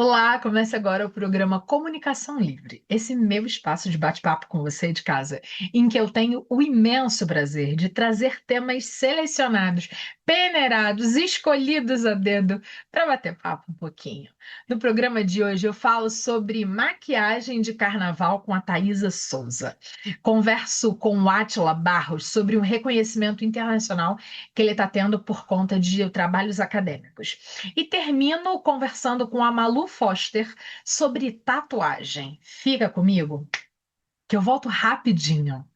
Olá, começa agora o programa Comunicação Livre, esse meu espaço de bate-papo com você de casa, em que eu tenho o imenso prazer de trazer temas selecionados, peneirados, escolhidos a dedo para bater papo um pouquinho. No programa de hoje eu falo sobre maquiagem de carnaval com a Thaisa Souza. Converso com o Átila Barros sobre um reconhecimento internacional que ele está tendo por conta de trabalhos acadêmicos. E termino conversando com a Malu Foster sobre tatuagem. Fica comigo, que eu volto rapidinho.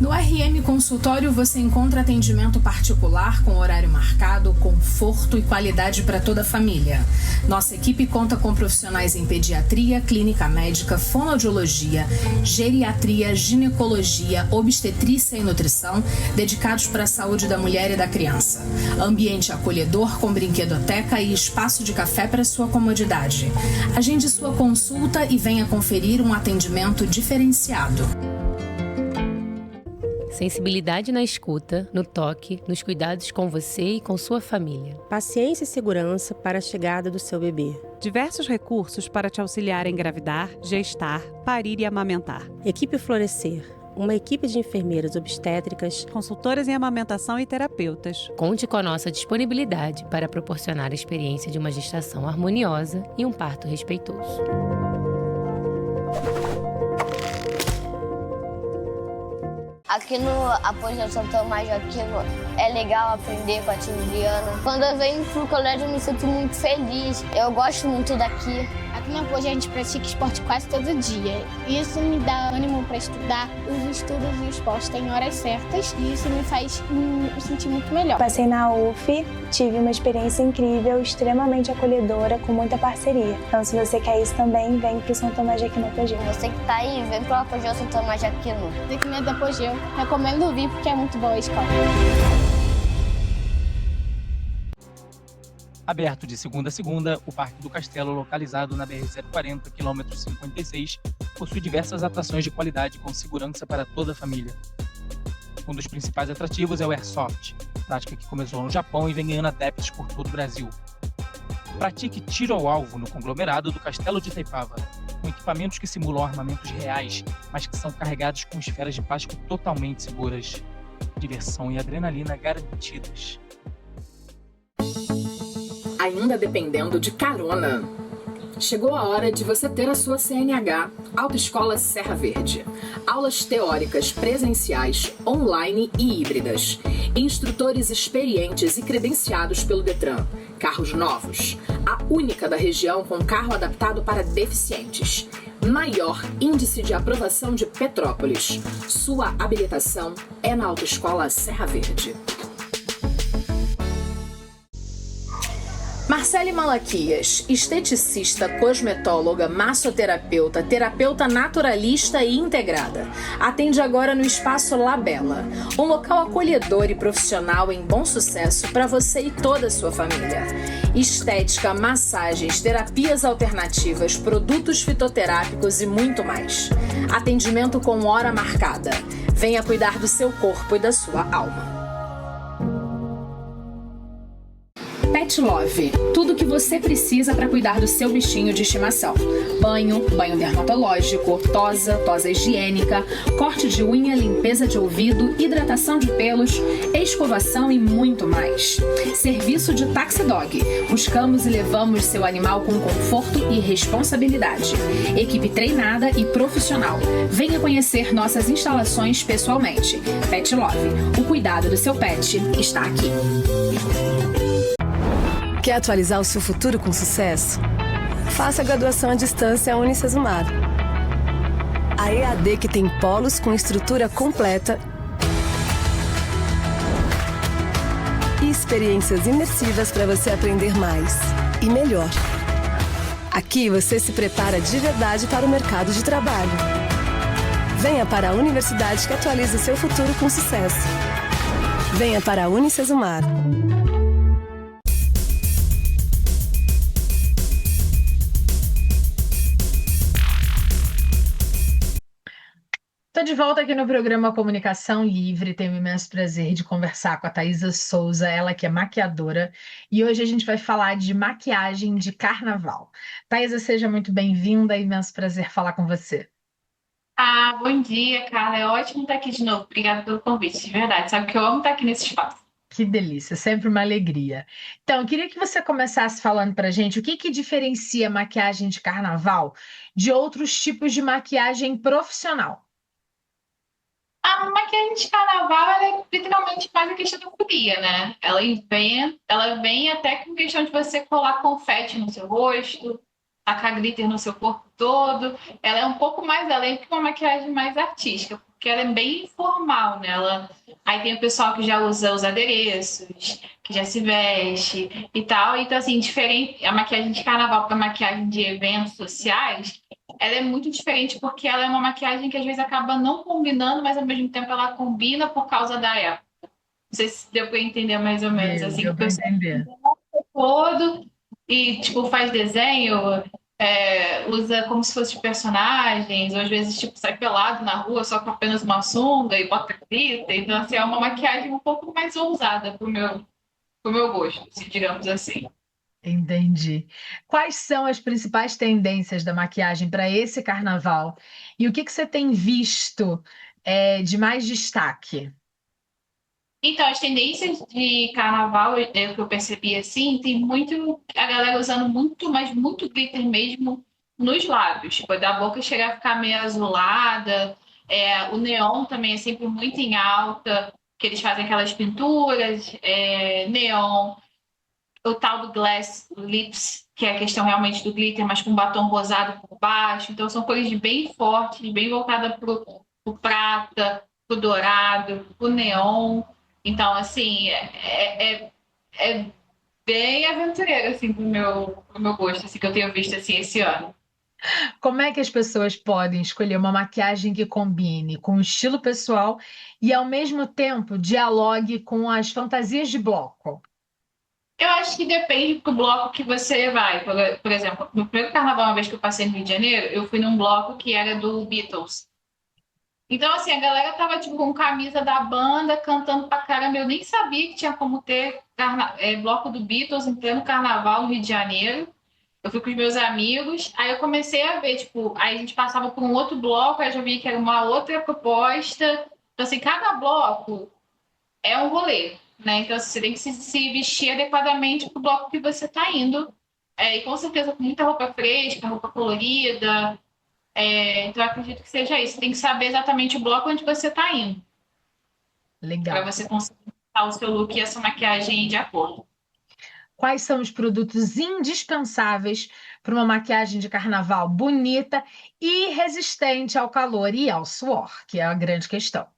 No RM Consultório você encontra atendimento particular com horário marcado, conforto e qualidade para toda a família. Nossa equipe conta com profissionais em pediatria, clínica médica, fonoaudiologia, geriatria, ginecologia, obstetrícia e nutrição, dedicados para a saúde da mulher e da criança. Ambiente acolhedor com brinquedoteca e espaço de café para sua comodidade. Agende sua consulta e venha conferir um atendimento diferenciado. Sensibilidade na escuta, no toque, nos cuidados com você e com sua família. Paciência e segurança para a chegada do seu bebê. Diversos recursos para te auxiliar a engravidar, gestar, parir e amamentar. Equipe Florescer. Uma equipe de enfermeiras obstétricas, consultoras em amamentação e terapeutas. Conte com a nossa disponibilidade para proporcionar a experiência de uma gestação harmoniosa e um parto respeitoso. Aqui no Apoio de São Tomás de Aquino é legal aprender com a tia Juliana. Quando eu venho pro colégio eu me sinto muito feliz. Eu gosto muito daqui. Aqui no Apoio a gente pratica esporte quase todo dia. Isso me dá ânimo para estudar. Os estudos e o esporte têm horas certas e isso me faz me sentir muito melhor. Passei na UF, tive uma experiência incrível, extremamente acolhedora, com muita parceria. Então, se você quer isso também, vem pro São Tomás de Aquino Apogeu. Você que tá aí, vem pro Apogeu São Tomás de Aquino. Você que não é do Apogeu, recomendo vir porque é muito boa a escola. Aberto de segunda a segunda, o Parque do Castelo, localizado na BR-040, quilômetro 56, possui diversas atrações de qualidade com segurança para toda a família. Um dos principais atrativos é o Airsoft, prática que começou no Japão e vem ganhando adeptos por todo o Brasil. Pratique tiro ao alvo no conglomerado do Castelo de Itaipava, com equipamentos que simulam armamentos reais, mas que são carregados com esferas de plástico totalmente seguras. Diversão e adrenalina garantidas. Ainda dependendo de carona. Chegou a hora de você ter a sua CNH, Autoescola Serra Verde. Aulas teóricas, presenciais, online e híbridas. Instrutores experientes e credenciados pelo Detran. Carros novos. A única da região com carro adaptado para deficientes. Maior índice de aprovação de Petrópolis. Sua habilitação é na Autoescola Serra Verde. Marcele Malaquias, esteticista, cosmetóloga, massoterapeuta, terapeuta naturalista e integrada. Atende agora no Espaço Labela, um local acolhedor e profissional em bom sucesso para você e toda a sua família. Estética, massagens, terapias alternativas, produtos fitoterápicos e muito mais. Atendimento com hora marcada. Venha cuidar do seu corpo e da sua alma. Pet Love, tudo o que você precisa para cuidar do seu bichinho de estimação. Banho dermatológico, tosa higiênica, corte de unha, limpeza de ouvido, hidratação de pelos, escovação e muito mais. Serviço de Taxi Dog. Buscamos e levamos seu animal com conforto e responsabilidade. Equipe treinada e profissional. Venha conhecer nossas instalações pessoalmente. Pet Love, o cuidado do seu pet está aqui. Quer atualizar o seu futuro com sucesso? Faça a graduação à distância Unicesumar. A EAD que tem polos com estrutura completa e experiências imersivas para você aprender mais e melhor. Aqui você se prepara de verdade para o mercado de trabalho. Venha para a universidade que atualiza o seu futuro com sucesso. Venha para a Unicesumar. Estou de volta aqui no programa Comunicação Livre. Tenho o imenso prazer de conversar com a Thaisa Souza, ela que é maquiadora, e hoje a gente vai falar de maquiagem de carnaval. Thaisa, seja muito bem-vinda, é imenso prazer falar com você. Bom dia, Carla. É ótimo estar aqui de novo. Obrigada pelo convite, de verdade. Sabe que eu amo estar aqui nesse espaço. Que delícia, sempre uma alegria. Então, eu queria que você começasse falando para a gente o que diferencia a maquiagem de carnaval de outros tipos de maquiagem profissional. A maquiagem de carnaval ela é literalmente mais a questão da folia, né? Ela vem até com questão de você colar confete no seu rosto, tacar glitter no seu corpo todo. Ela é um pouco mais além que uma maquiagem mais artística, porque ela é bem informal, né? Aí tem o pessoal que já usa os adereços, que já se veste e tal. Então, assim, diferente a maquiagem de carnaval para a maquiagem de eventos sociais, ela é muito diferente porque ela é uma maquiagem que às vezes acaba não combinando, mas ao mesmo tempo ela combina por causa da época. Não sei se deu para entender mais ou menos. Assim, Deu para entender. Todo e, tipo, faz desenho, usa como se fosse personagens, ou às vezes, tipo, sai pelado na rua só com apenas uma sunga e bota glitter. Então, assim, é uma maquiagem um pouco mais ousada pro meu gosto, assim, digamos assim. Entendi. Quais são as principais tendências da maquiagem para esse carnaval? E o que você tem visto de mais destaque? Então, as tendências de carnaval, o que eu percebi assim, tem muito a galera usando muito, mas muito glitter mesmo nos lábios. Tipo, da boca chegar a ficar meio azulada. O neon também é sempre muito em alta, que eles fazem aquelas pinturas, neon. O tal do glass lips, que é a questão realmente do glitter, mas com batom rosado por baixo. Então, são cores bem fortes, bem voltadas pro prata, pro dourado, pro neon. Então, assim, é bem aventureiro, assim, pro meu gosto, assim, que eu tenho visto, assim, esse ano. Como é que as pessoas podem escolher uma maquiagem que combine com o estilo pessoal e, ao mesmo tempo, dialogue com as fantasias de bloco? Eu acho que depende do bloco que você vai. Por exemplo, no primeiro carnaval, uma vez que eu passei no Rio de Janeiro, eu fui num bloco que era do Beatles. Então, assim, a galera tava, tipo, com camisa da banda, cantando pra caramba. Eu nem sabia que tinha como ter bloco do Beatles em pleno carnaval no Rio de Janeiro. Eu fui com os meus amigos, aí eu comecei a ver, tipo, aí a gente passava por um outro bloco, aí eu já vi que era uma outra proposta. Então, assim, cada bloco é um rolê, né? Então, assim, você tem que se vestir adequadamente pro bloco que você tá indo. E com certeza com muita roupa fresca, roupa colorida. Então, eu acredito que seja isso. Você tem que saber exatamente o bloco onde você está indo. Legal. Para você conseguir montar o seu look e essa maquiagem de acordo. Quais são os produtos indispensáveis para uma maquiagem de carnaval bonita e resistente ao calor e ao suor, que é a grande questão?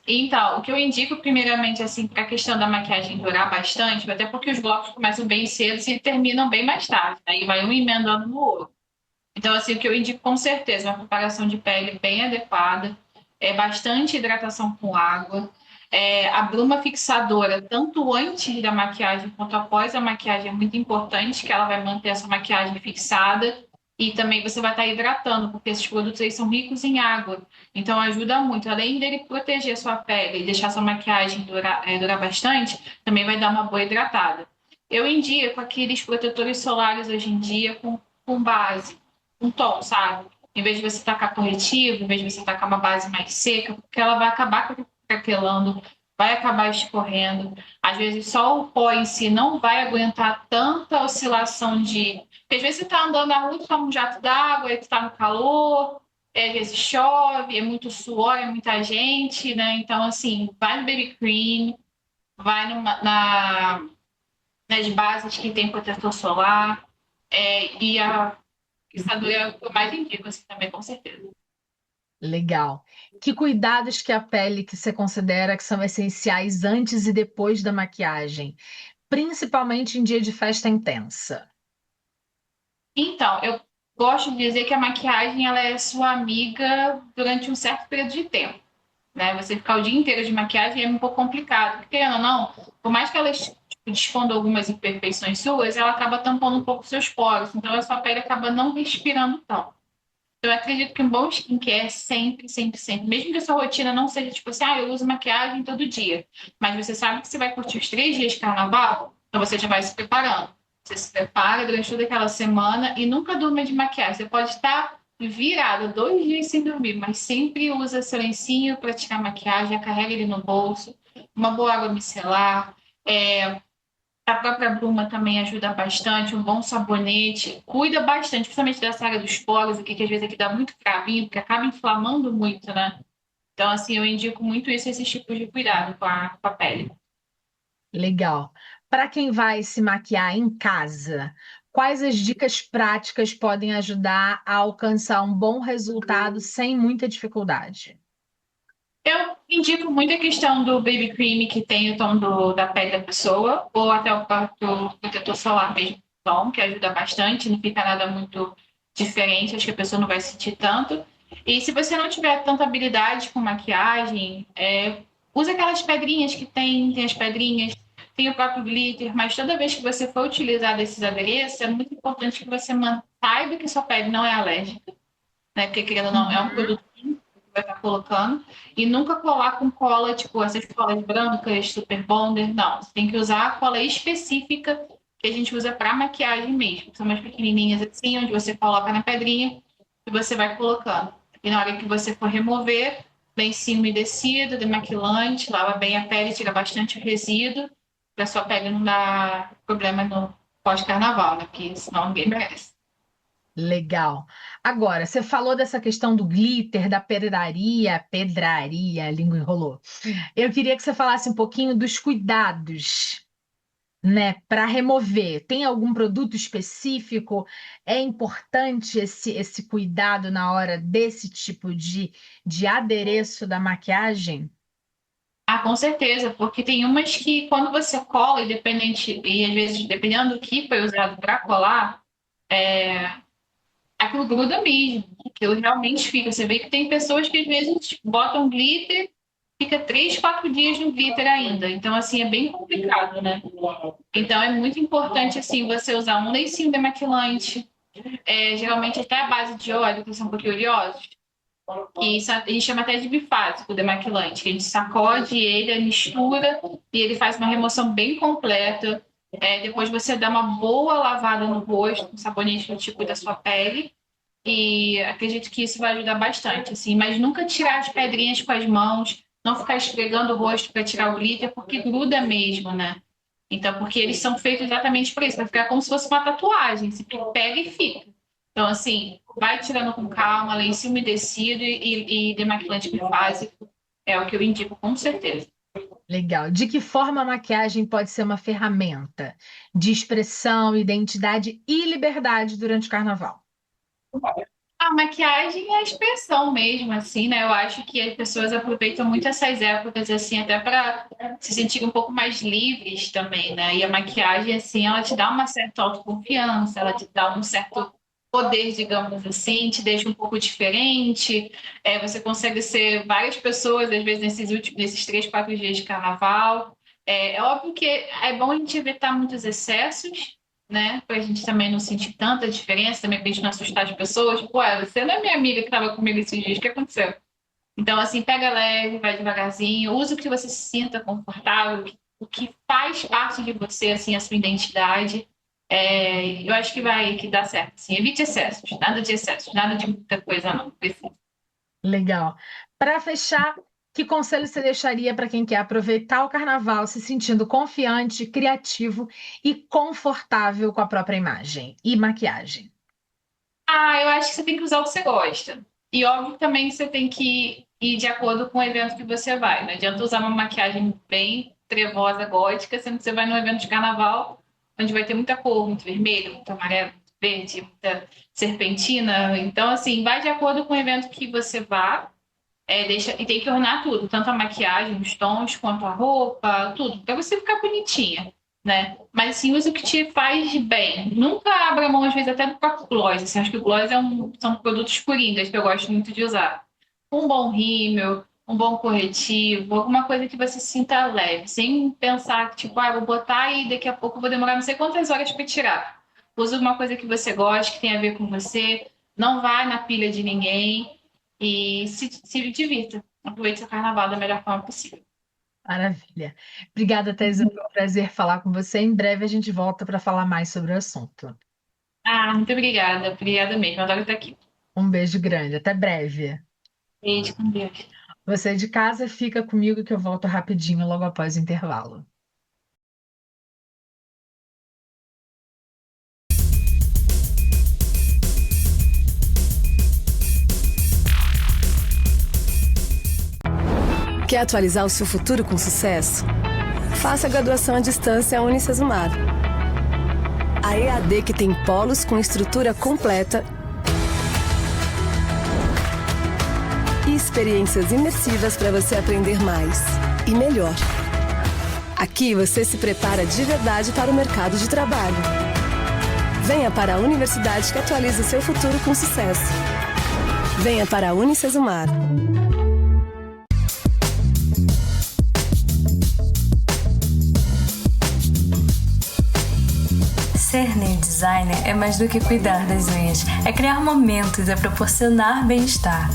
Então, o que eu indico primeiramente, assim, para a questão da maquiagem durar bastante, até porque os blocos começam bem cedo e terminam bem mais tarde, né? E vai um emendando no outro. Então, assim, o que eu indico com certeza é uma preparação de pele bem adequada, bastante hidratação com água, a bruma fixadora, tanto antes da maquiagem quanto após a maquiagem, é muito importante, que ela vai manter essa maquiagem fixada e também você vai estar hidratando, porque esses produtos aí são ricos em água, então ajuda muito. Além dele proteger a sua pele e deixar sua maquiagem durar bastante, também vai dar uma boa hidratada. Eu indico aqueles protetores solares hoje em dia com base, um tom, sabe? Em vez de você tacar corretivo, em vez de você tacar uma base mais seca, porque ela vai acabar craquelando, vai acabar escorrendo. Às vezes só o pó em si não vai aguentar tanta oscilação Porque às vezes você está andando na rua, toma um jato d'água, aí tu tá no calor, às vezes chove, é muito suor, é muita gente, né? Então, assim, vai no baby cream, vai nas bases que tem protetor solar, e a fixadura é o que eu mais indico, assim, também, com certeza. Legal. Que cuidados que a pele que você considera que são essenciais antes e depois da maquiagem, principalmente em dia de festa intensa? Então, eu gosto de dizer que a maquiagem ela é sua amiga durante um certo período de tempo, né? Você ficar o dia inteiro de maquiagem é um pouco complicado, porque, querendo ou não, por mais que ela esconda algumas imperfeições suas, ela acaba tampando um pouco seus poros, então a sua pele acaba não respirando tanto. Então, eu acredito que um bom skincare é sempre, sempre, sempre. Mesmo que a sua rotina não seja tipo assim, eu uso maquiagem todo dia. Mas você sabe que você vai curtir os 3 dias de carnaval, então você já vai se preparando. Você se prepara durante toda aquela semana e nunca durma de maquiagem. Você pode estar virada 2 dias sem dormir, mas sempre usa seu lencinho para tirar a maquiagem, carrega ele no bolso, uma boa água micelar, a própria bruma também ajuda bastante, um bom sabonete, cuida bastante, principalmente dessa área dos poros aqui, que às vezes aqui dá muito cravinho, porque acaba inflamando muito, né? Então, assim, eu indico muito isso, esses tipos de cuidado com a pele. Legal. Para quem vai se maquiar em casa, quais as dicas práticas podem ajudar a alcançar um bom resultado sem muita dificuldade? Eu indico muito a questão do baby cream, que tem o tom da pele da pessoa, ou até o próprio protetor solar mesmo, tom, que ajuda bastante, não fica nada muito diferente, acho que a pessoa não vai sentir tanto. E se você não tiver tanta habilidade com maquiagem, usa aquelas pedrinhas que tem as pedrinhas, tem o próprio glitter, mas toda vez que você for utilizar desses adereços, é muito importante que você saiba que sua pele não é alérgica, né? Porque, querendo ou não, é um produto químico que vai estar colocando, e nunca colar com cola, tipo essas colas brancas, super bonder, não. Você tem que usar a cola específica que a gente usa para maquiagem mesmo, que são umas pequenininhas assim, onde você coloca na pedrinha e você vai colocando. E na hora que você for remover, lencinho umedecido, demaquilante, lava bem a pele, tira bastante o resíduo, para sua pele não dar problema no pós-carnaval, né? Porque senão ninguém merece. Legal. Agora, você falou dessa questão do glitter, da pedraria, a língua enrolou. Eu queria que você falasse um pouquinho dos cuidados, né, para remover. Tem algum produto específico? É importante esse cuidado na hora desse tipo de adereço da maquiagem? Com certeza, porque tem umas que quando você cola, e às vezes dependendo do que foi usado para colar, aquilo gruda mesmo, aquilo realmente fica. Você vê que tem pessoas que às vezes botam glitter, fica 3, 4 dias no glitter ainda. Então, assim, é bem complicado, né? Então, é muito importante, assim, você usar um lencinho demaquilante, geralmente até a base de óleo, que são um pouquinho oleosos, que a gente chama até de bifásico, o demaquilante, que a gente sacode ele, mistura, e ele faz uma remoção bem completa. Depois você dá uma boa lavada no rosto, com sabonete do tipo da sua pele, e acredito que isso vai ajudar bastante, assim. Mas nunca tirar as pedrinhas com as mãos, não ficar esfregando o rosto para tirar o glitter, porque gruda mesmo, né? Então, porque eles são feitos exatamente para isso, para ficar como se fosse uma tatuagem, se pega e fica. Então, assim, vai tirando com calma, lencinho umedecido e demaquilante bifásico, é o que eu indico com certeza. Legal. De que forma a maquiagem pode ser uma ferramenta de expressão, identidade e liberdade durante o carnaval? A maquiagem é a expressão mesmo, assim, né? Eu acho que as pessoas aproveitam muito essas épocas, assim, até para se sentir um pouco mais livres também, né? E a maquiagem, assim, ela te dá uma certa autoconfiança, ela te dá um certo poder, digamos assim, te deixa um pouco diferente. Você consegue ser várias pessoas, às vezes, nesses 3, 4 dias de carnaval. É óbvio que é bom a gente evitar muitos excessos, né? Para a gente também não sentir tanta diferença, também para a gente não assustar as pessoas. Tipo, você não é minha amiga que estava comigo esses dias, o que aconteceu? Então, assim, pega leve, vai devagarzinho, usa o que você se sinta confortável, o que faz parte de você, assim, a sua identidade. Eu acho que dá certo. Assim, evite excessos, nada de excessos, nada de muita coisa, não precisa. Legal. Para fechar, que conselho você deixaria para quem quer aproveitar o carnaval se sentindo confiante, criativo e confortável com a própria imagem e maquiagem? Eu acho que você tem que usar o que você gosta. E óbvio também você tem que ir de acordo com o evento que você vai. Não adianta usar uma maquiagem bem trevosa, gótica, sendo que você vai num evento de carnaval, onde vai ter muita cor, muito vermelho, muito amarelo, muito verde, muita serpentina. Então, assim, vai de acordo com o evento que você vá. E tem que ornar tudo, tanto a maquiagem, os tons, quanto a roupa, tudo, para você ficar bonitinha, né? Mas assim, usa o que te faz bem. Nunca abra mão, às vezes, até do próprio gloss. Assim, acho que o gloss são produtos coringas que eu gosto muito de usar. Um bom rímel, um bom corretivo, alguma coisa que você se sinta leve, sem pensar que, tipo, vou botar e daqui a pouco vou demorar não sei quantas horas para tirar. Usa uma coisa que você gosta, que tem a ver com você. Não vá na pilha de ninguém e se divirta. Aproveite seu carnaval da melhor forma possível. Maravilha. Obrigada, Thaisa. Foi um prazer falar com você. Em breve a gente volta para falar mais sobre o assunto. Muito obrigada. Obrigada mesmo. Adoro estar aqui. Um beijo grande. Até breve. Beijo, com Deus. Você de casa, fica comigo que eu volto rapidinho logo após o intervalo. Quer atualizar o seu futuro com sucesso? Faça a graduação à distância Unicesumar. A EAD que tem polos com estrutura completa e experiências imersivas para você aprender mais e melhor. Aqui você se prepara de verdade para o mercado de trabalho. Venha para a universidade que atualiza o seu futuro com sucesso. Venha para a Unicesumar. Ser nail designer é mais do que cuidar das unhas, é criar momentos, é proporcionar bem-estar.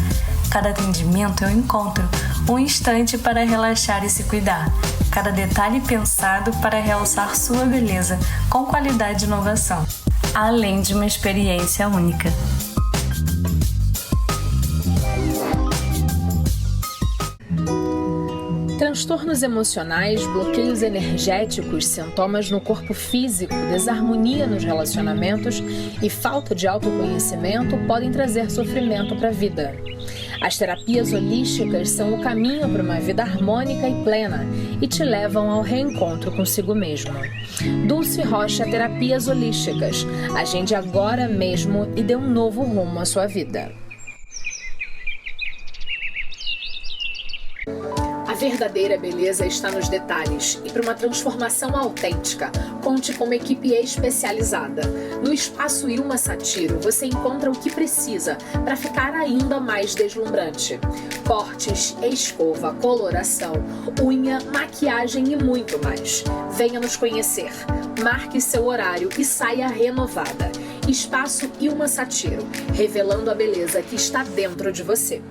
Cada atendimento é um encontro, um instante para relaxar e se cuidar. Cada detalhe pensado para realçar sua beleza, com qualidade e inovação, além de uma experiência única. Transtornos emocionais, bloqueios energéticos, sintomas no corpo físico, desarmonia nos relacionamentos e falta de autoconhecimento podem trazer sofrimento para a vida. As terapias holísticas são o caminho para uma vida harmônica e plena e te levam ao reencontro consigo mesmo. Dulce Rocha Terapias Holísticas. Agende agora mesmo e dê um novo rumo à sua vida. A verdadeira beleza está nos detalhes e para uma transformação autêntica, conte com uma equipe especializada. No Espaço Ilma Satiro você encontra o que precisa para ficar ainda mais deslumbrante. Cortes, escova, coloração, unha, maquiagem e muito mais. Venha nos conhecer, marque seu horário e saia renovada. Espaço Ilma Satiro, revelando a beleza que está dentro de você.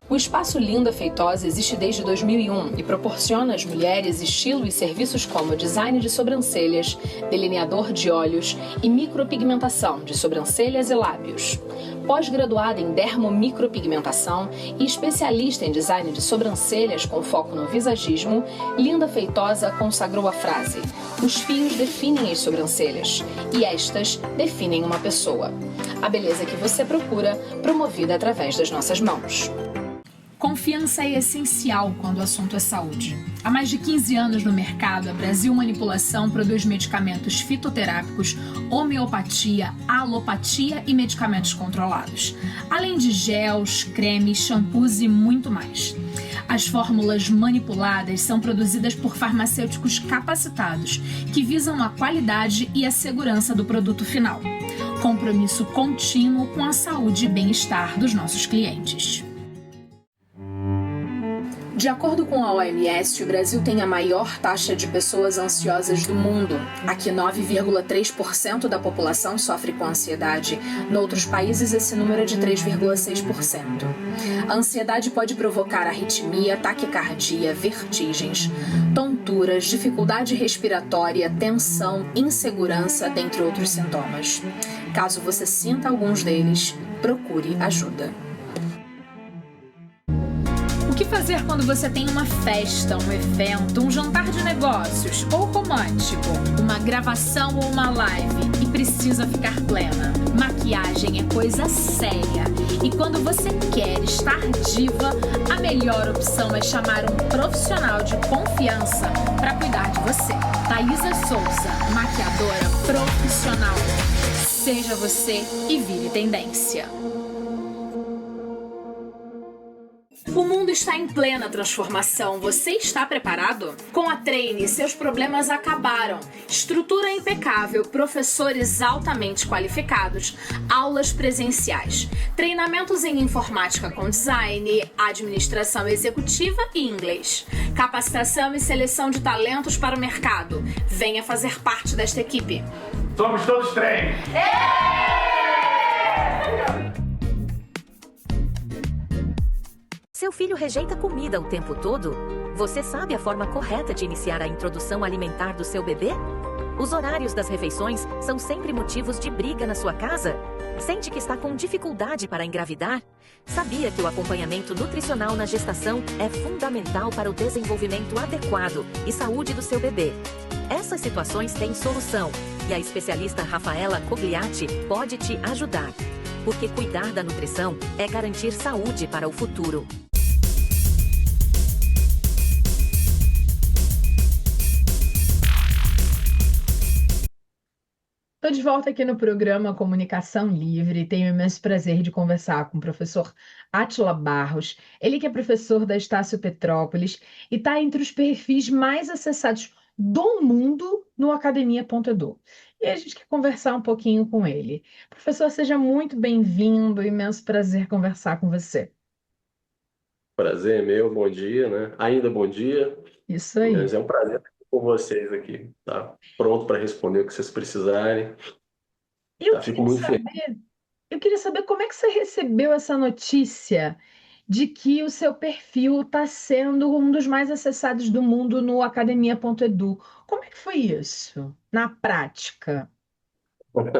O Espaço Linda Feitosa existe desde 2001 e proporciona às mulheres estilo e serviços como design de sobrancelhas, delineador de olhos e micropigmentação de sobrancelhas e lábios. Pós-graduada em dermomicropigmentação e especialista em design de sobrancelhas com foco no visagismo, Linda Feitosa consagrou a frase: "Os fios definem as sobrancelhas e estas definem uma pessoa". A beleza que você procura, promovida através das nossas mãos. Confiança é essencial quando o assunto é saúde. Há mais de 15 anos no mercado, a Brasil Manipulação produz medicamentos fitoterápicos, homeopatia, alopatia e medicamentos controlados, além de gels, cremes, shampoos e muito mais. As fórmulas manipuladas são produzidas por farmacêuticos capacitados, que visam a qualidade e a segurança do produto final. Compromisso contínuo com a saúde e bem-estar dos nossos clientes. De acordo com a OMS, o Brasil tem a maior taxa de pessoas ansiosas do mundo. Aqui, 9,3% da população sofre com ansiedade. Noutros países, esse número é de 3,6%. A ansiedade pode provocar arritmia, taquicardia, vertigens, tonturas, dificuldade respiratória, tensão, insegurança, dentre outros sintomas. Caso você sinta alguns deles, procure ajuda. O que fazer quando você tem uma festa, um evento, um jantar de negócios ou romântico, uma gravação ou uma live e precisa ficar plena? Maquiagem é coisa séria e quando você quer estar diva, a melhor opção é chamar um profissional de confiança para cuidar de você. Thaisa Souza, maquiadora profissional. Seja você e vire tendência. O mundo está em plena transformação. Você está preparado? Com a Treine, seus problemas acabaram. Estrutura impecável, professores altamente qualificados, aulas presenciais, treinamentos em informática com design, administração executiva e inglês, capacitação e seleção de talentos para o mercado. Venha fazer parte desta equipe. Somos todos Treine! Seu filho rejeita comida o tempo todo? Você sabe a forma correta de iniciar a introdução alimentar do seu bebê? Os horários das refeições são sempre motivos de briga na sua casa? Sente que está com dificuldade para engravidar? Sabia que o acompanhamento nutricional na gestação é fundamental para o desenvolvimento adequado e saúde do seu bebê? Essas situações têm solução e a especialista Rafaela Cogliatti pode te ajudar. Porque cuidar da nutrição é garantir saúde para o futuro. Estou de volta aqui no programa Comunicação Livre. Tenho o imenso prazer de conversar com o professor Átila Barros. Ele que é professor da Estácio Petrópolis e está entre os perfis mais acessados do mundo no Academia.edu. E a gente quer conversar um pouquinho com ele. Professor, seja muito bem-vindo. Imenso prazer conversar com você. Prazer é meu, bom dia, né? Ainda bom dia. Isso aí. Mas é um prazer estar com vocês aqui, tá? Pronto para responder o que vocês precisarem. Eu Fico queria muito feliz. eu queria saber como é que você recebeu essa notícia de que o seu perfil está sendo um dos mais acessados do mundo no Academia.edu. Como é que foi isso, na prática?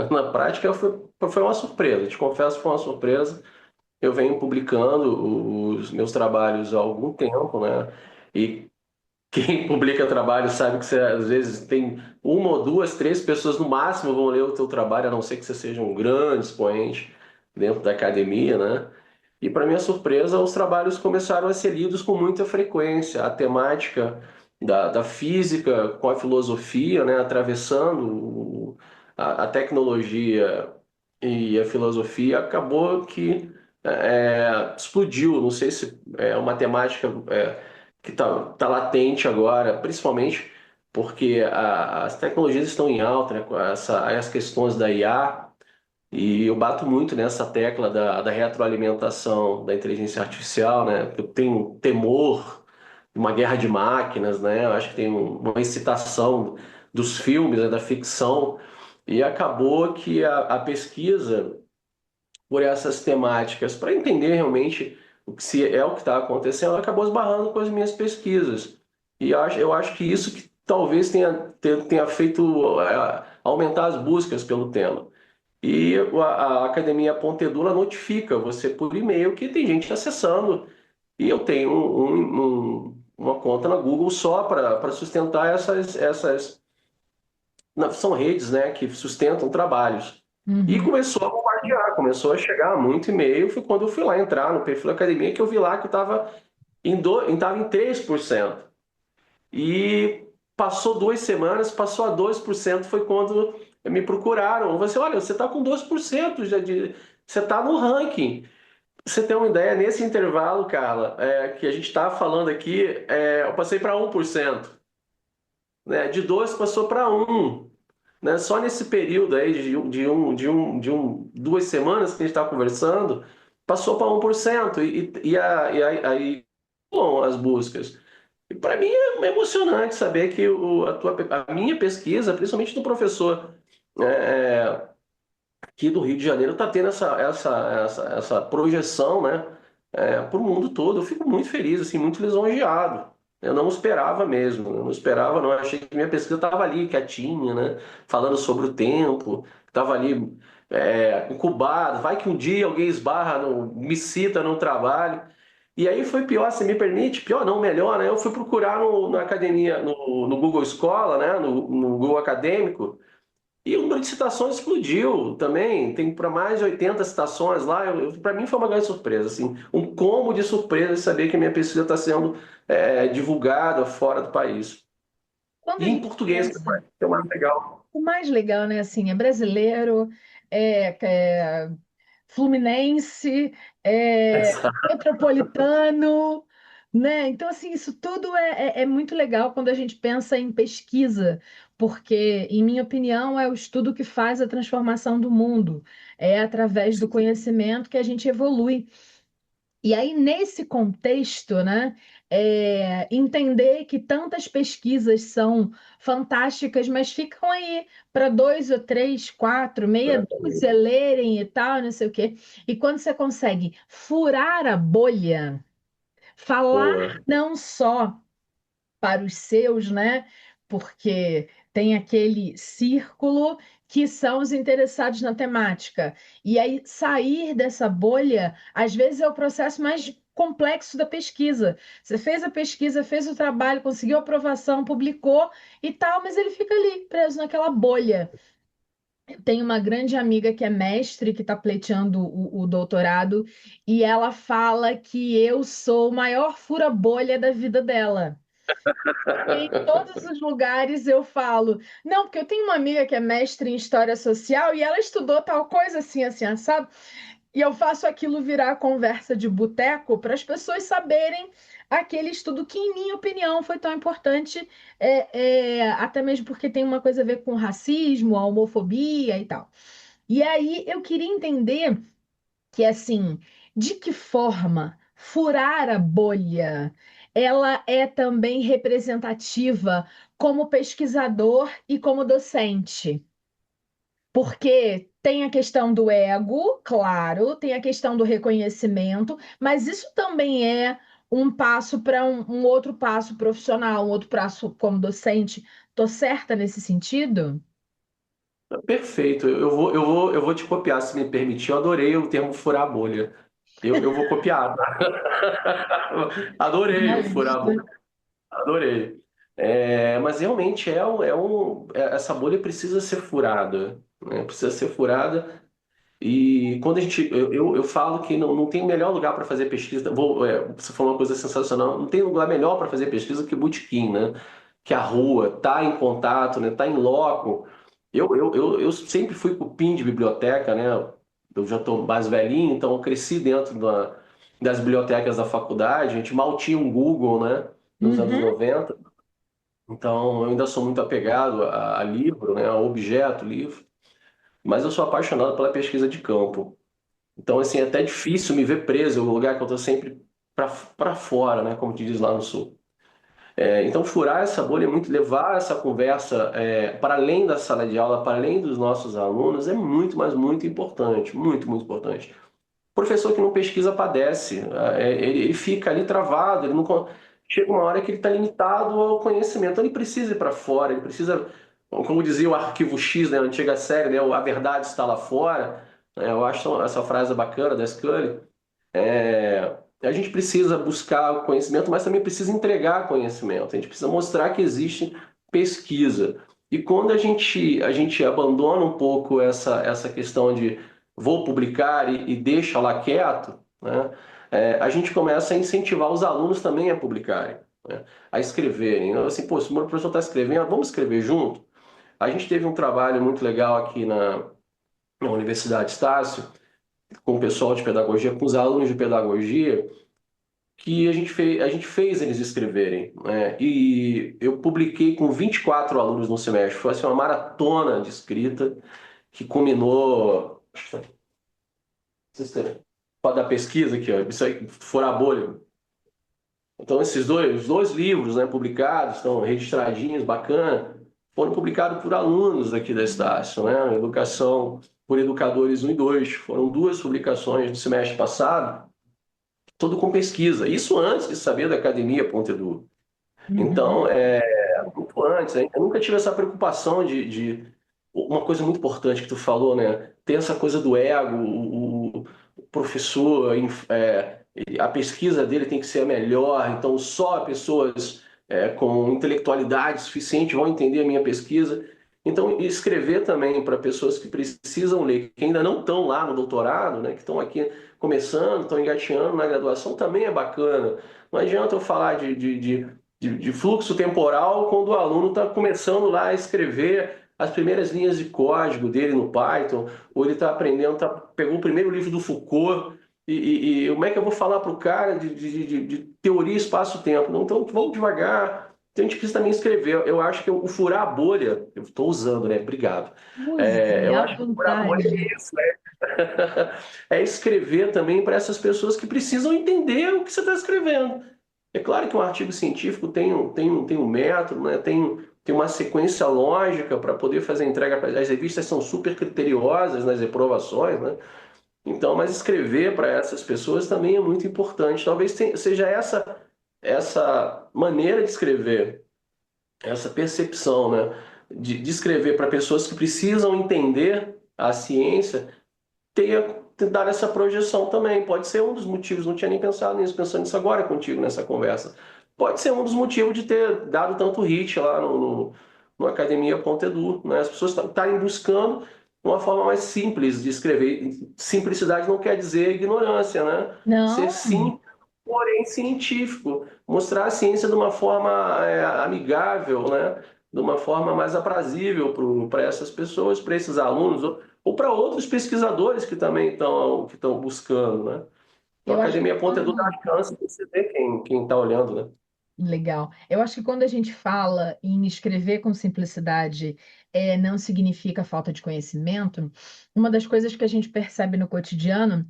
Na prática foi uma surpresa, te confesso que foi uma surpresa. Eu venho publicando os meus trabalhos há algum tempo, né? E quem publica trabalho sabe que você, às vezes, tem uma ou duas, três pessoas no máximo vão ler o teu trabalho, a não ser que você seja um grande expoente dentro da academia, né? E, para minha surpresa, os trabalhos começaram a ser lidos com muita frequência. A temática da física com a filosofia, né? Atravessando a tecnologia e a filosofia, acabou que explodiu. Não sei se é uma temática que tá latente agora, principalmente porque as tecnologias estão em alta, né, com as questões da IA, e eu bato muito nessa tecla da retroalimentação da inteligência artificial, né? Eu tenho um temor de uma guerra de máquinas, né? Eu acho que tem uma excitação dos filmes, né, da ficção, e acabou que a pesquisa por essas temáticas, para entender realmente se é o que está acontecendo, acabou esbarrando com as minhas pesquisas. E eu acho que isso que talvez tenha feito aumentar as buscas pelo tema. E a Academia.edu notifica você por e-mail que tem gente acessando. E eu tenho uma conta na Google só para sustentar essas. São redes, né, que sustentam trabalhos. E começou a bombardear, começou a chegar muito e-mail. Foi quando eu fui lá entrar no perfil da academia que eu vi lá que estava em 3%. E passou 2 semanas, passou a 2%, foi quando me procuraram. Olha, você está com 2%, você está no ranking. Pra você ter uma ideia, nesse intervalo, Carla, que a gente está falando aqui, eu passei para 1%. Né? De 2 passou para 1%. Né? Só nesse período aí de 2 semanas que a gente está conversando, passou para 1%. E aí, bom, as buscas. E para mim é emocionante saber que a minha pesquisa, principalmente do professor aqui do Rio de Janeiro, está tendo essa projeção, né, para o mundo todo. Eu fico muito feliz, assim, muito lisonjeado. Eu não esperava mesmo, eu não esperava, não. Eu achei que minha pesquisa estava ali, quietinha, né, falando sobre o tempo, estava ali incubado. Vai que um dia alguém esbarra, me cita no trabalho. E aí foi pior, se me permite, pior não, melhor, né? Eu fui procurar na academia, no Google Escola, né? No Google Acadêmico, e o número de citações explodiu também. Tem para mais de 80 citações lá. Para mim foi uma grande surpresa, assim, um combo de surpresa de saber que a minha pesquisa está sendo divulgada fora do país. E em português, que é o mais legal. O mais legal, né? Assim, é brasileiro, fluminense, metropolitano, né? Então, assim, isso tudo é muito legal quando a gente pensa em pesquisa, porque, em minha opinião, é o estudo que faz a transformação do mundo. É através do conhecimento que a gente evolui. E aí, nesse contexto, né, entender que tantas pesquisas são fantásticas, mas ficam aí para 2 ou 3, 4, meia dúzia lerem e tal, não sei o quê. E quando você consegue furar a bolha, Falar Boa. não só para os seus, né? Porque tem aquele círculo que são os interessados na temática. E aí sair dessa bolha, às vezes é o processo mais complexo da pesquisa. Você fez a pesquisa, fez o trabalho, conseguiu aprovação, publicou e tal, mas ele fica ali, preso naquela bolha. Eu tenho uma grande amiga que é mestre, que está pleiteando o doutorado, e ela fala que eu sou o maior fura-bolha da vida dela. Em todos os lugares eu falo, não, porque eu tenho uma amiga que é mestre em história social e ela estudou tal coisa assim, assim, assado, e eu faço aquilo virar conversa de boteco para as pessoas saberem aquele estudo que, em minha opinião, foi tão importante, até mesmo porque tem uma coisa a ver com racismo, a homofobia e tal. E aí eu queria entender que assim, de que forma furar a bolha ela é também representativa como pesquisador e como docente? Porque tem a questão do ego, claro, tem a questão do reconhecimento, mas isso também é um passo para um outro passo profissional, um outro passo como docente. Tô certa nesse sentido? Perfeito. Eu vou te copiar, se me permitir. Eu adorei o termo furar a bolha. Eu vou copiar, tá? Adorei o furar a bolha. Adorei. Mas realmente essa bolha precisa ser furada, né? Precisa ser furada. E quando a gente. Eu falo que não tem melhor lugar para fazer pesquisa. Você falou uma coisa sensacional. Não tem lugar melhor para fazer pesquisa que o botequim, né? Que a rua, tá em contato, né? Tá em loco. Eu sempre fui cupim de biblioteca, né? Eu já estou mais velhinho, então eu cresci dentro das bibliotecas da faculdade. A gente mal tinha um Google, né? Nos anos 90. Então eu ainda sou muito apegado a livro, né? A objeto, livro. Mas eu sou apaixonado pela pesquisa de campo. Então, assim, é até difícil me ver preso, é um lugar que eu estou sempre para fora, né? Como te diz lá no Sul. Então, furar essa bolha é muito levar essa conversa para além da sala de aula, para além dos nossos alunos, é muito, mas muito importante, muito, muito importante. O professor que não pesquisa padece, ele fica ali travado, ele não chega uma hora que ele está limitado ao conhecimento, então ele precisa ir para fora, ele precisa, como dizia o Arquivo X, né, a antiga série, né, a verdade está lá fora, né, eu acho essa frase bacana da Scully. A gente precisa buscar o conhecimento, mas também precisa entregar conhecimento. A gente precisa mostrar que existe pesquisa. E quando a gente abandona um pouco essa questão de vou publicar e deixa lá quieto, né, a gente começa a incentivar os alunos também a publicarem, né, a escreverem. Então, assim, pô, se o meu professor está escrevendo, vamos escrever junto? A gente teve um trabalho muito legal aqui na Universidade Estácio, com o pessoal de pedagogia, com os alunos de pedagogia, que a gente fez eles escreverem, né? E eu publiquei com 24 alunos no semestre. Foi assim, uma maratona de escrita que culminou. Pode dar pesquisa aqui, ó. Isso aí, furar a bolha. Então, esses dois livros, né, publicados, estão registradinhos, bacana, foram publicados por alunos aqui da Estácio, né? Educação por Educadores 1 e 2. Foram 2 publicações do semestre passado, tudo com pesquisa. Isso antes de saber da Academia Pontedu. Então, muito antes. Eu nunca tive essa preocupação de... Uma coisa muito importante que tu falou, né? Tem essa coisa do ego, o professor, a pesquisa dele tem que ser a melhor, então só pessoas com intelectualidade suficiente vão entender a minha pesquisa. Então, escrever também para pessoas que precisam ler, que ainda não estão lá no doutorado, né, que estão aqui começando, estão engateando na graduação, também é bacana. Não adianta eu falar de fluxo temporal quando o aluno está começando lá a escrever as primeiras linhas de código dele no Python, ou ele está aprendendo, pegou o primeiro livro do Foucault, e como é que eu vou falar para o cara de teoria espaço-tempo? Então, vamos devagar. Então, a gente precisa também escrever. Eu acho que o furar a bolha, eu estou usando, né? Obrigado. Eu acho que o furar a bolha é isso, né? É escrever também para essas pessoas que precisam entender o que você está escrevendo. É claro que um artigo científico tem um método, né? Tem uma sequência lógica para poder fazer a entrega. As revistas são super criteriosas nas reprovações, né? Então, mas escrever para essas pessoas também é muito importante. Talvez seja essa maneira de escrever, essa percepção, né, de escrever para pessoas que precisam entender a ciência, dar essa projeção também. Pode ser um dos motivos, não tinha nem pensado nisso, pensando nisso agora contigo nessa conversa. Pode ser um dos motivos de ter dado tanto hit lá no academia.edu, né? As pessoas estarem buscando uma forma mais simples de escrever. Simplicidade não quer dizer ignorância, né? Não. Ser simples, porém científico. Mostrar a ciência de uma forma amigável, né? De uma forma mais aprazível para essas pessoas, para esses alunos, ou para outros pesquisadores que também estão buscando, né? Então, a academia.edu dá chance de você ver quem está olhando, né? Legal. Eu acho que quando a gente fala em escrever com simplicidade, não significa falta de conhecimento. Uma das coisas que a gente percebe no cotidiano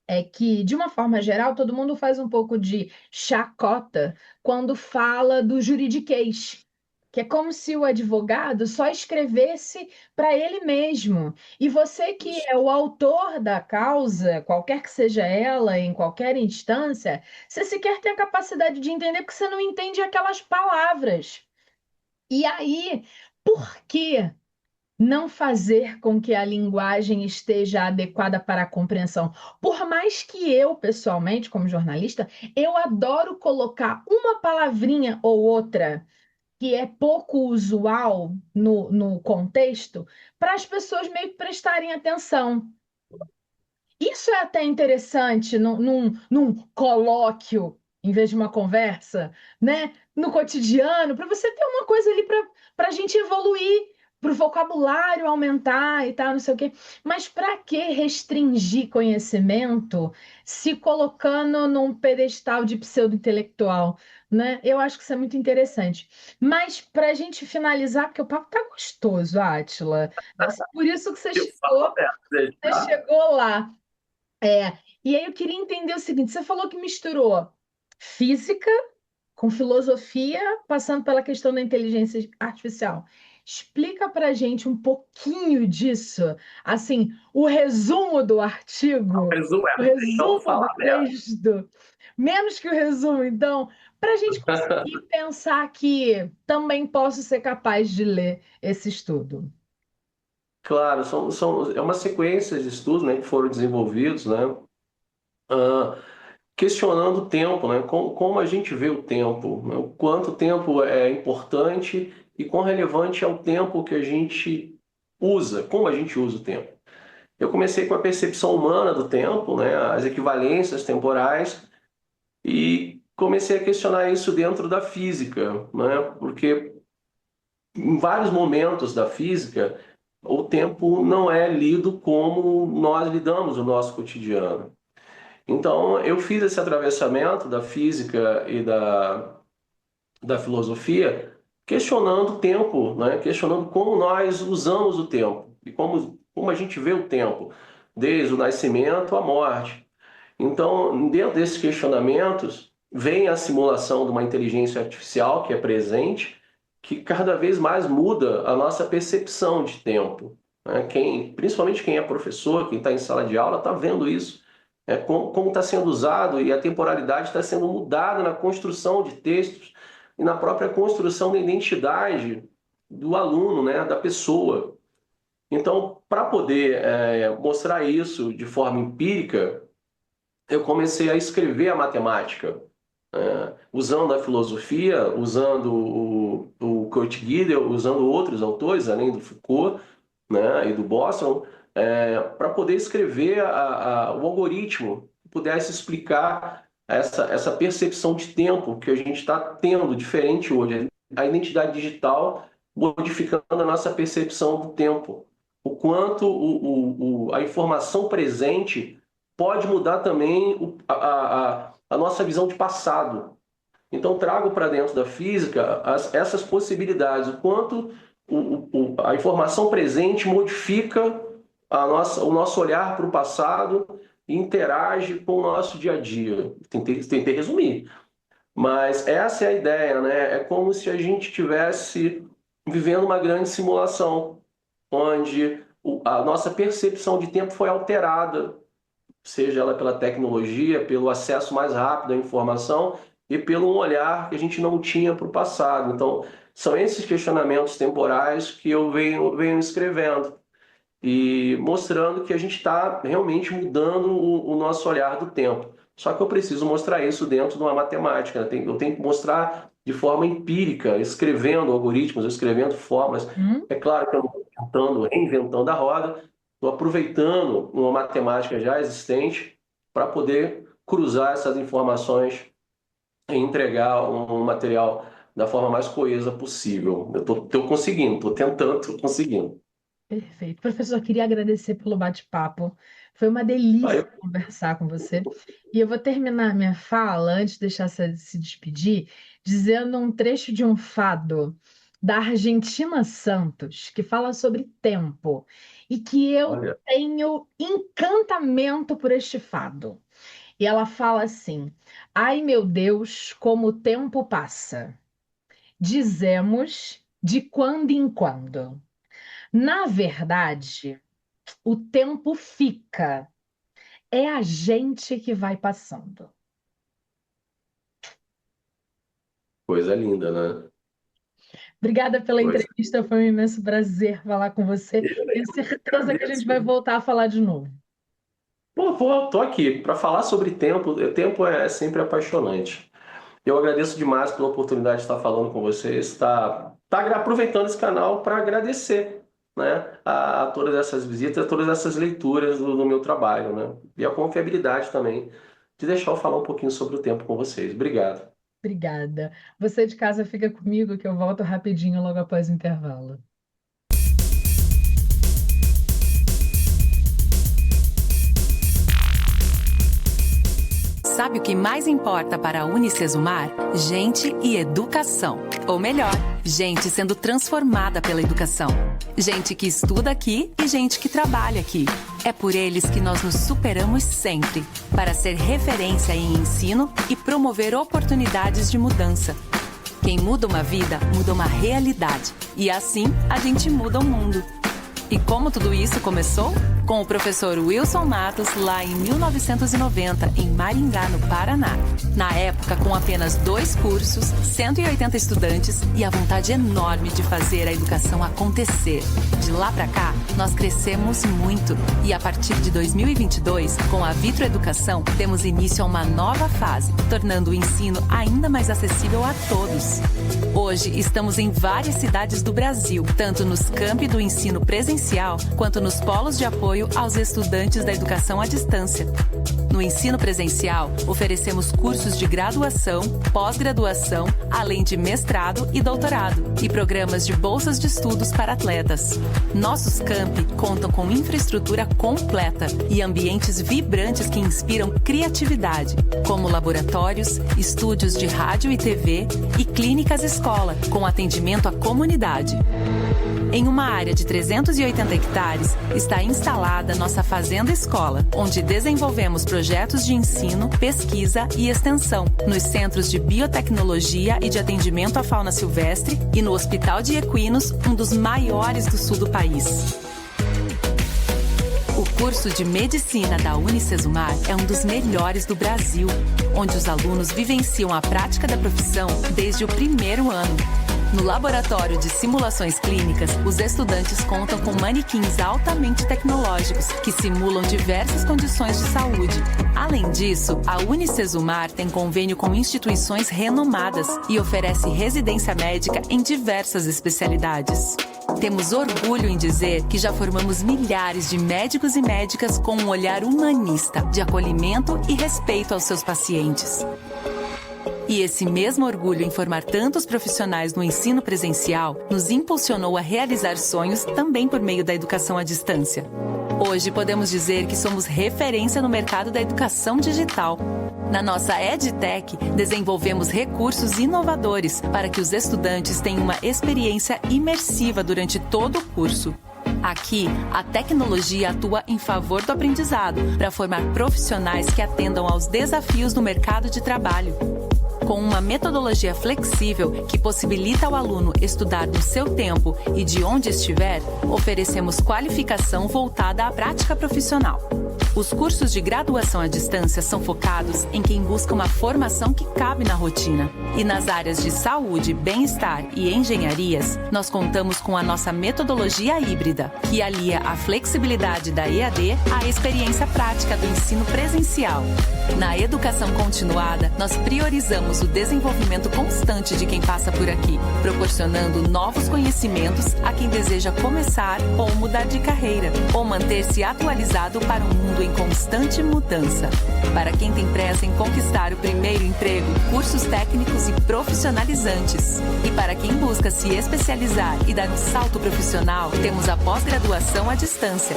é que, de uma forma geral, todo mundo faz um pouco de chacota quando fala do juridiquês, que é como se o advogado só escrevesse para ele mesmo. E você que é o autor da causa, qualquer que seja ela, em qualquer instância, você sequer tem a capacidade de entender porque você não entende aquelas palavras. E aí, por que não fazer com que a linguagem esteja adequada para a compreensão? Por mais que eu, pessoalmente, como jornalista, eu adoro colocar uma palavrinha ou outra que é pouco usual no contexto, para as pessoas meio que prestarem atenção. Isso é até interessante num colóquio, em vez de uma conversa, né? No cotidiano, para você ter uma coisa ali para a gente evoluir, para o vocabulário aumentar e tal, não sei o quê. Mas para que restringir conhecimento se colocando num pedestal de pseudo-intelectual, né? Eu acho que isso é muito interessante. Mas para a gente finalizar, porque o papo tá gostoso, Átila. Deve ser por isso que você chegou lá. E aí eu queria entender o seguinte: você falou que misturou física com filosofia, passando pela questão da inteligência artificial. Explica pra gente um pouquinho disso, assim, o resumo do artigo, o resumo do texto, menos que o resumo, então, para a gente conseguir pensar que também posso ser capaz de ler esse estudo. Claro, é uma sequência de estudos, né, que foram desenvolvidos, né, questionando o tempo, né, como a gente vê o tempo, né, o quanto o tempo é importante e quão relevante é o tempo que a gente usa, como a gente usa o tempo. Eu comecei com a percepção humana do tempo, né, as equivalências temporais, e comecei a questionar isso dentro da física, né, porque em vários momentos da física o tempo não é lido como nós lidamos no nosso cotidiano. Então, eu fiz esse atravessamento da física e da filosofia, questionando o tempo, né? Questionando como nós usamos o tempo e como a gente vê o tempo, desde o nascimento à morte. Então, dentro desses questionamentos, vem a simulação de uma inteligência artificial que é presente, que cada vez mais muda a nossa percepção de tempo, né? Principalmente quem é professor, quem está em sala de aula, está vendo isso. Como está sendo usado e a temporalidade está sendo mudada na construção de textos e na própria construção da identidade do aluno, né, da pessoa. Então, para poder mostrar isso de forma empírica, eu comecei a escrever a matemática, usando a filosofia, usando o Kurt Gödel, usando outros autores, além do Foucault, né, e do Bostrom, para poder escrever o algoritmo que pudesse explicar essa percepção de tempo que a gente está tendo diferente hoje. A identidade digital modificando a nossa percepção do tempo. O quanto a informação presente pode mudar também a nossa visão de passado. Então, trago para dentro da física essas possibilidades, o quanto a informação presente modifica o nosso olhar para o passado e interage com o nosso dia a dia. Tentei resumir, mas essa é a ideia, né? É como se a gente estivesse vivendo uma grande simulação, onde a nossa percepção de tempo foi alterada seja ela pela tecnologia, pelo acesso mais rápido à informação e pelo um olhar que a gente não tinha para o passado. Então, são esses questionamentos temporais que eu venho escrevendo e mostrando que a gente está realmente mudando o nosso olhar do tempo. Só que eu preciso mostrar isso dentro de uma matemática, né? Eu tenho que mostrar de forma empírica, escrevendo algoritmos, escrevendo fórmulas. É claro que eu não estou reinventando a roda, estou aproveitando uma matemática já existente para poder cruzar essas informações e entregar um material da forma mais coesa possível. Eu estou conseguindo, estou tentando, estou conseguindo. Perfeito. Professor, queria agradecer pelo bate-papo. Foi uma delícia conversar com você. E eu vou terminar minha fala, antes de deixar você se despedir, dizendo um trecho de um fado da Argentina Santos, que fala sobre tempo, e que eu tenho encantamento por este fado. E ela fala assim: ai, meu Deus, como o tempo passa. Dizemos de quando em quando. Na verdade, o tempo fica. É a gente que vai passando. Coisa linda, né? Obrigada pela entrevista, foi um imenso prazer falar com você. Tenho certeza que a gente vai voltar a falar de novo. Tô aqui para falar sobre tempo. O tempo é sempre apaixonante. Eu agradeço demais pela oportunidade de estar falando com vocês, tá aproveitando esse canal para agradecer, né, a todas essas visitas, a todas essas leituras do meu trabalho, né, e a confiabilidade também de deixar eu falar um pouquinho sobre o tempo com vocês. Obrigado. Obrigada. Você de casa fica comigo que eu volto rapidinho logo após o intervalo. Sabe o que mais importa para a Unicesumar? Gente e educação. Ou melhor, gente sendo transformada pela educação. Gente que estuda aqui e gente que trabalha aqui. É por eles que nós nos superamos sempre, para ser referência em ensino e promover oportunidades de mudança. Quem muda uma vida, muda uma realidade. E assim, a gente muda o mundo. E como tudo isso começou? Com o professor Wilson Matos, lá em 1990, em Maringá, no Paraná. Na época, com apenas 2 cursos, 180 estudantes e a vontade enorme de fazer a educação acontecer. De lá para cá, nós crescemos muito. E a partir de 2022, com a Vitro Educação, temos início a uma nova fase, tornando o ensino ainda mais acessível a todos. Hoje, estamos em várias cidades do Brasil, tanto nos campi do ensino presencial, quanto nos polos de apoio aos estudantes da educação à distância. No ensino presencial, oferecemos cursos de graduação, pós-graduação, além de mestrado e doutorado, e programas de bolsas de estudos para atletas. Nossos campi contam com infraestrutura completa e ambientes vibrantes que inspiram criatividade, como laboratórios, estúdios de rádio e TV e clínicas escola, com atendimento à comunidade. Em uma área de 380 hectares, está instalada nossa Fazenda Escola, onde desenvolvemos projetos de ensino, pesquisa e extensão, nos centros de biotecnologia e de atendimento à fauna silvestre e no Hospital de Equinos, um dos maiores do sul do país. O curso de Medicina da Unicesumar é um dos melhores do Brasil, onde os alunos vivenciam a prática da profissão desde o primeiro ano. No laboratório de simulações clínicas, os estudantes contam com manequins altamente tecnológicos que simulam diversas condições de saúde. Além disso, a Unicesumar tem convênio com instituições renomadas e oferece residência médica em diversas especialidades. Temos orgulho em dizer que já formamos milhares de médicos e médicas com um olhar humanista, de acolhimento e respeito aos seus pacientes. E esse mesmo orgulho em formar tantos profissionais no ensino presencial nos impulsionou a realizar sonhos também por meio da educação à distância. Hoje podemos dizer que somos referência no mercado da educação digital. Na nossa EdTech, desenvolvemos recursos inovadores para que os estudantes tenham uma experiência imersiva durante todo o curso. Aqui, a tecnologia atua em favor do aprendizado, para formar profissionais que atendam aos desafios do mercado de trabalho. Com uma metodologia flexível que possibilita ao aluno estudar no seu tempo e de onde estiver, oferecemos qualificação voltada à prática profissional. Os cursos de graduação à distância são focados em quem busca uma formação que cabe na rotina. E nas áreas de saúde, bem-estar e engenharias, nós contamos com a nossa metodologia híbrida, que alia a flexibilidade da EAD à experiência prática do ensino presencial. Na educação continuada, nós priorizamos o desenvolvimento constante de quem passa por aqui, proporcionando novos conhecimentos a quem deseja começar ou mudar de carreira, ou manter-se atualizado para um mundo em constante mudança. Para quem tem pressa em conquistar o primeiro emprego, cursos técnicos e profissionalizantes. E para quem busca se especializar e dar um salto profissional, temos a pós-graduação à distância.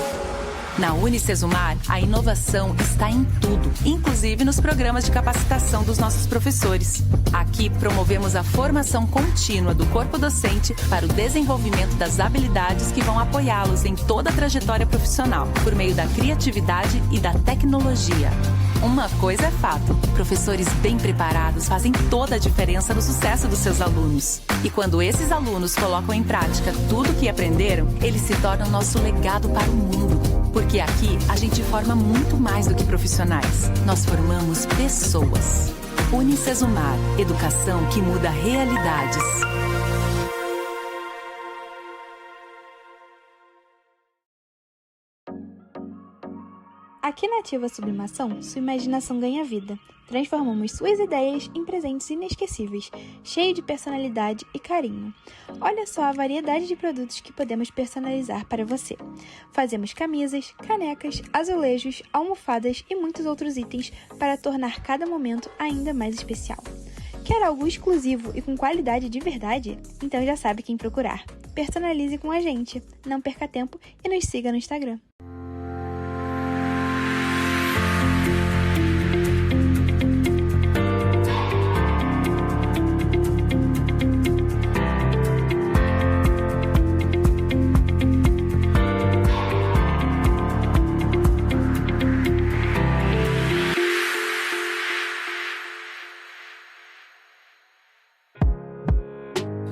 Na Unicesumar, a inovação está em tudo, inclusive nos programas de capacitação dos nossos professores. Aqui promovemos a formação contínua do corpo docente para o desenvolvimento das habilidades que vão apoiá-los em toda a trajetória profissional, por meio da criatividade e da tecnologia. Uma coisa é fato, professores bem preparados fazem toda a diferença no sucesso dos seus alunos. E quando esses alunos colocam em prática tudo o que aprenderam, eles se tornam nosso legado para o mundo. Porque aqui a gente forma muito mais do que profissionais. Nós formamos pessoas. Unicesumar, educação que muda realidades. Aqui na Ativa Sublimação, sua imaginação ganha vida. Transformamos suas ideias em presentes inesquecíveis, cheios de personalidade e carinho. Olha só a variedade de produtos que podemos personalizar para você. Fazemos camisas, canecas, azulejos, almofadas e muitos outros itens para tornar cada momento ainda mais especial. Quer algo exclusivo e com qualidade de verdade? Então já sabe quem procurar. Personalize com a gente. Não perca tempo e nos siga no Instagram.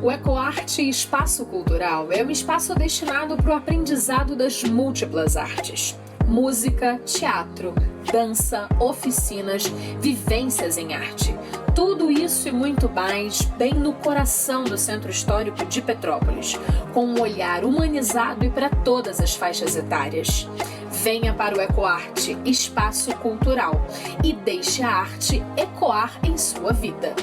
O EcoArte Espaço Cultural é um espaço destinado para o aprendizado das múltiplas artes. Música, teatro, dança, oficinas, vivências em arte. Tudo isso e muito mais bem no coração do Centro Histórico de Petrópolis, com um olhar humanizado e para todas as faixas etárias. Venha para o EcoArte Espaço Cultural e deixe a arte ecoar em sua vida.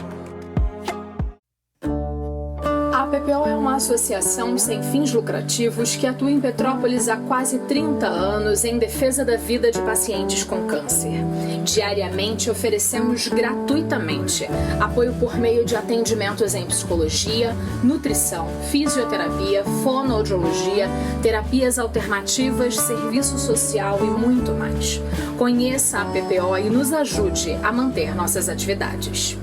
A PPO é uma associação sem fins lucrativos que atua em Petrópolis há quase 30 anos em defesa da vida de pacientes com câncer. Diariamente oferecemos gratuitamente apoio por meio de atendimentos em psicologia, nutrição, fisioterapia, fonoaudiologia, terapias alternativas, serviço social e muito mais. Conheça a PPO e nos ajude a manter nossas atividades.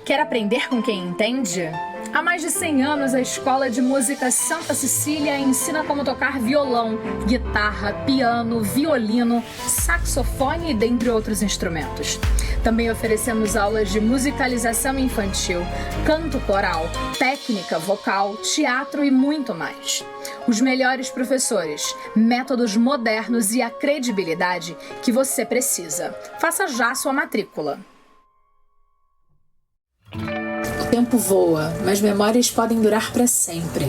Quer aprender com quem entende? Há mais de 100 anos, a Escola de Música Santa Cecília ensina como tocar violão, guitarra, piano, violino, saxofone e dentre outros instrumentos. Também oferecemos aulas de musicalização infantil, canto coral, técnica vocal, teatro e muito mais. Os melhores professores, métodos modernos e a credibilidade que você precisa. Faça já sua matrícula. O tempo voa, mas memórias podem durar para sempre.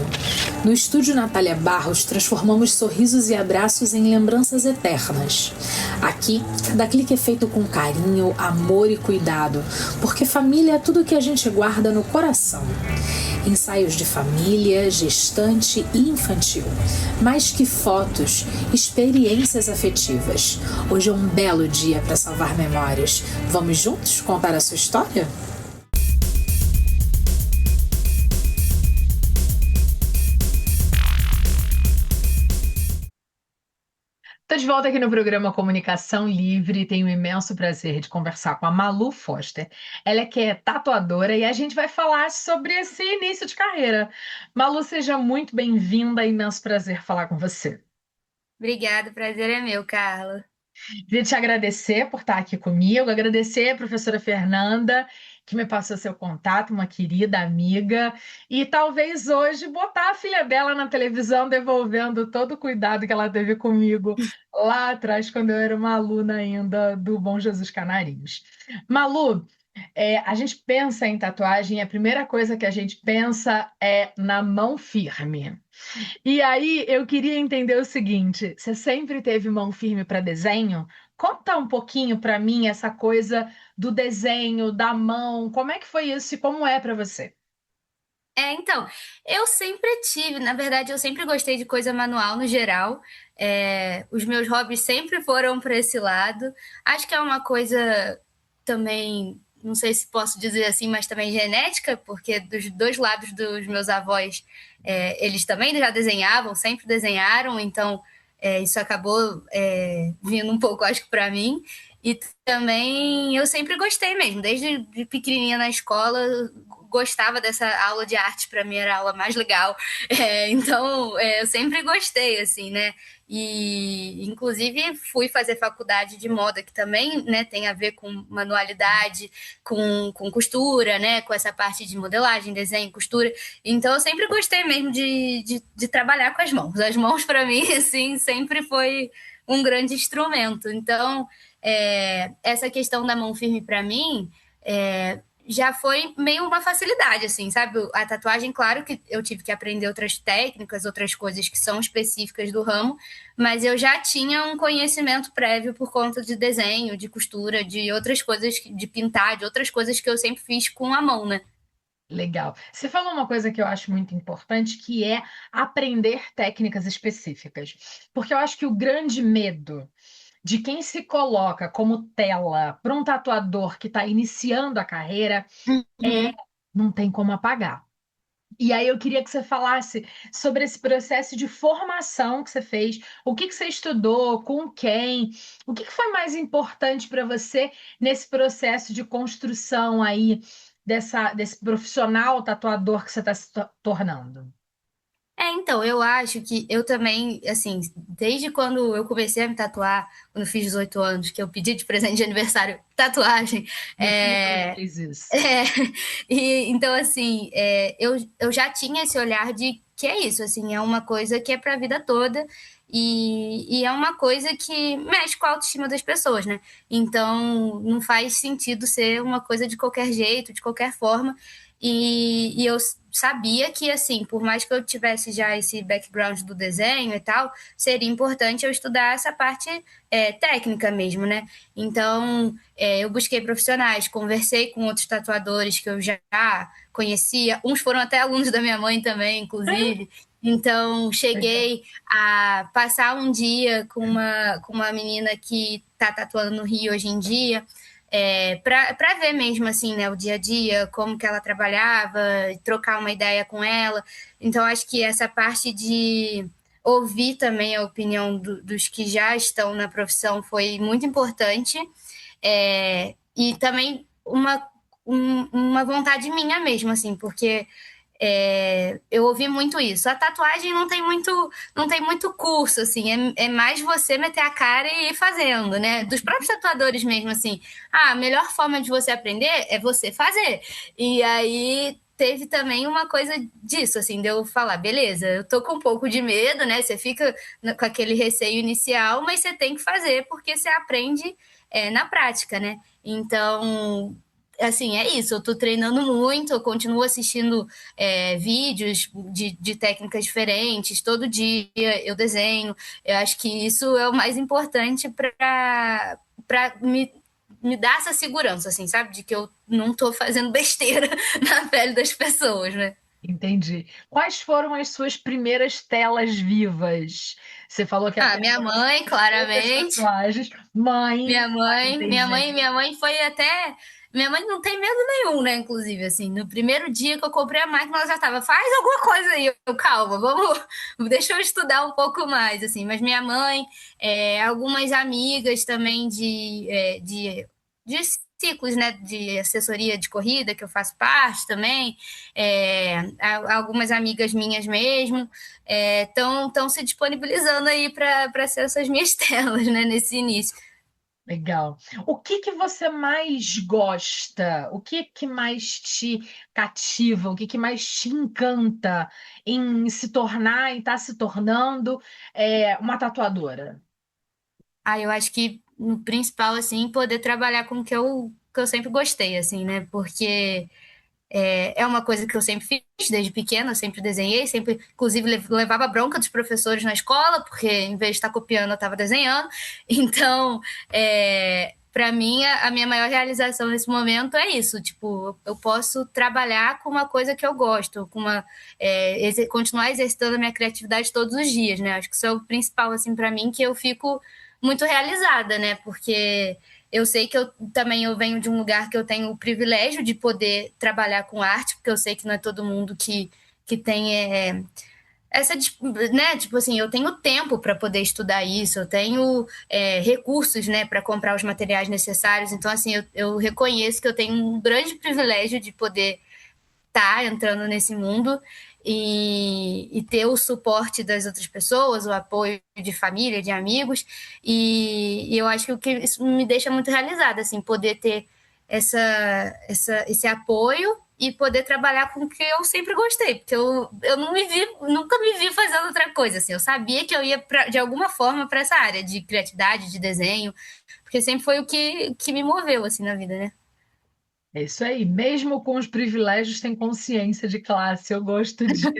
No estúdio Natália Barros, transformamos sorrisos e abraços em lembranças eternas. Aqui, cada clique é feito com carinho, amor e cuidado, porque família é tudo que a gente guarda no coração. Ensaios de família, gestante e infantil. Mais que fotos, experiências afetivas. Hoje é um belo dia para salvar memórias. Vamos juntos contar a sua história? Estou de volta aqui no programa Comunicação Livre e tenho o imenso prazer de conversar com a Malu Foster. Ela que é tatuadora e a gente vai falar sobre esse início de carreira. Malu, seja muito bem-vinda, é imenso prazer falar com você. Obrigada, o prazer é meu, Carla. Queria te agradecer por estar aqui comigo, agradecer a professora Fernanda, que me passou seu contato, uma querida amiga, e talvez hoje botar a filha dela na televisão, devolvendo todo o cuidado que ela teve comigo lá atrás, quando eu era uma aluna ainda do Bom Jesus Canarinhos. Malu, a gente pensa em tatuagem, a primeira coisa que a gente pensa é na mão firme. E aí eu queria entender o seguinte: você sempre teve mão firme para desenho? Conta um pouquinho para mim essa coisa do desenho, da mão, como é que foi isso e como é para você? Então, eu sempre tive, na verdade, eu sempre gostei de coisa manual no geral. Os meus hobbies sempre foram para esse lado. Acho que é uma coisa também, não sei se posso dizer assim, mas também genética, porque dos dois lados dos meus avós, eles também já desenhavam, sempre desenharam, então isso acabou vindo um pouco, acho que para mim. E também eu sempre gostei mesmo, desde de pequenininha na escola, gostava dessa aula de arte, para mim era a aula mais legal. Então, eu sempre gostei, assim, né? E, inclusive, fui fazer faculdade de moda, que também, né, tem a ver com manualidade, com costura, né? Com essa parte de modelagem, desenho, costura. Então, eu sempre gostei mesmo de trabalhar com as mãos. As mãos, para mim, assim, sempre foi um grande instrumento. Então, essa questão da mão firme para mim já foi meio uma facilidade, assim, sabe? A tatuagem, claro que eu tive que aprender outras técnicas, outras coisas que são específicas do ramo, mas eu já tinha um conhecimento prévio por conta de desenho, de costura, de outras coisas, de pintar, de outras coisas que eu sempre fiz com a mão, né? Legal. Você falou uma coisa que eu acho muito importante, que é aprender técnicas específicas. Porque eu acho que o grande medo de quem se coloca como tela para um tatuador que está iniciando a carreira não tem como apagar. E aí eu queria que você falasse sobre esse processo de formação que você fez, o que você estudou, com quem, o que foi mais importante para você nesse processo de construção aí desse profissional tatuador que você está se tornando? Então, eu acho que eu também, assim, desde quando eu comecei a me tatuar, quando eu fiz 18 anos, que eu pedi de presente de aniversário tatuagem. Fez isso. Então, assim, eu já tinha esse olhar de que é isso, assim, é uma coisa que é para a vida toda e é uma coisa que mexe com a autoestima das pessoas, né? Então, não faz sentido ser uma coisa de qualquer jeito, de qualquer forma. E eu sabia que, assim, por mais que eu tivesse já esse background do desenho e tal, seria importante eu estudar essa parte técnica mesmo, né? Então, eu busquei profissionais, conversei com outros tatuadores que eu já conhecia, uns foram até alunos da minha mãe também, inclusive. Então, cheguei a passar um dia com uma menina que está tatuando no Rio hoje em dia, para ver mesmo assim, né, o dia a dia, como que ela trabalhava, trocar uma ideia com ela. Então, acho que essa parte de ouvir também a opinião dos que já estão na profissão foi muito importante. E também uma vontade minha mesmo, assim, porque eu ouvi muito isso. A tatuagem não tem muito curso, assim, é mais você meter a cara e ir fazendo, né? Dos próprios tatuadores mesmo, assim. A melhor forma de você aprender é você fazer. E aí teve também uma coisa disso, assim, de eu falar, beleza, eu tô com um pouco de medo, né? Você fica com aquele receio inicial, mas você tem que fazer porque você aprende na prática, né? Então, assim, é isso, eu tô treinando muito, eu continuo assistindo vídeos de técnicas diferentes, todo dia eu desenho. Eu acho que isso é o mais importante para me dar essa segurança, assim, sabe? De que eu não tô fazendo besteira na pele das pessoas, né? Entendi. Quais foram as suas primeiras telas vivas? Você falou que minha mãe, claramente. Tatuagens. Mãe. Minha mãe foi até. Minha mãe não tem medo nenhum, né? Inclusive, assim, no primeiro dia que eu comprei a máquina, ela já tava, faz alguma coisa aí. Calma, deixa eu estudar um pouco mais, assim. Mas minha mãe, algumas amigas também de ciclos, né, de assessoria de corrida, que eu faço parte também, algumas amigas minhas mesmo, estão se disponibilizando aí para ser essas minhas telas, né, nesse início. Legal. O que que você mais gosta? O que que mais te cativa? O que que mais te encanta em se tornar, em estar se tornando uma tatuadora? Eu acho que no principal, assim, poder trabalhar com o que eu sempre gostei, assim, né? Porque é uma coisa que eu sempre fiz desde pequena, eu sempre desenhei, sempre, inclusive, levava bronca dos professores na escola, porque em vez de estar copiando, eu estava desenhando. Então, para mim, a minha maior realização nesse momento é isso, tipo, eu posso trabalhar com uma coisa que eu gosto, continuar exercitando a minha criatividade todos os dias, né? Acho que isso é o principal, assim, para mim, que eu fico muito realizada, né? Porque eu sei que eu venho de um lugar que eu tenho o privilégio de poder trabalhar com arte, porque eu sei que não é todo mundo que tem essa, né? Tipo assim, eu tenho tempo para poder estudar isso, eu tenho recursos, né, para comprar os materiais necessários. Então, assim, eu reconheço que eu tenho um grande privilégio de poder estar entrando nesse mundo e ter o suporte das outras pessoas, o apoio de família, de amigos, e eu acho que isso me deixa muito realizada, assim, poder ter esse apoio e poder trabalhar com o que eu sempre gostei, porque eu nunca me vi fazendo outra coisa, assim, eu sabia que eu ia de alguma forma para essa área de criatividade, de desenho, porque sempre foi o que me moveu, assim, na vida, né? É isso aí, mesmo com os privilégios, tem consciência de classe, eu gosto disso.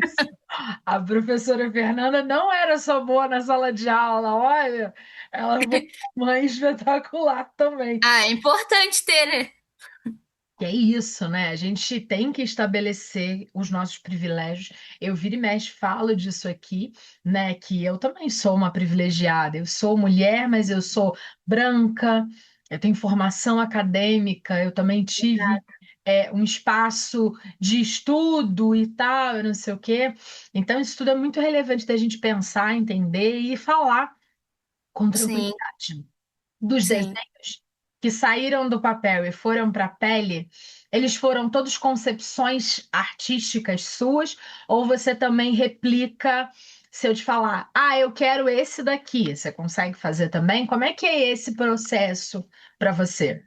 A professora Fernanda não era só boa na sala de aula, olha, ela foi uma mãe espetacular também. É importante ter, né? Que é isso, né? A gente tem que estabelecer os nossos privilégios. Eu vira e mexe falo disso aqui, né? Que eu também sou uma privilegiada. Eu sou mulher, mas eu sou branca, eu tenho formação acadêmica, eu também tive um espaço de estudo e tal, eu não sei o quê. Então, isso tudo é muito relevante da gente pensar, entender e falar com Sim, tranquilidade. Dos sim. desenhos que saíram do papel e foram para a pele, eles foram todos concepções artísticas suas, ou você também replica, se eu te falar, eu quero esse daqui, você consegue fazer também? Como é que é esse processo para você?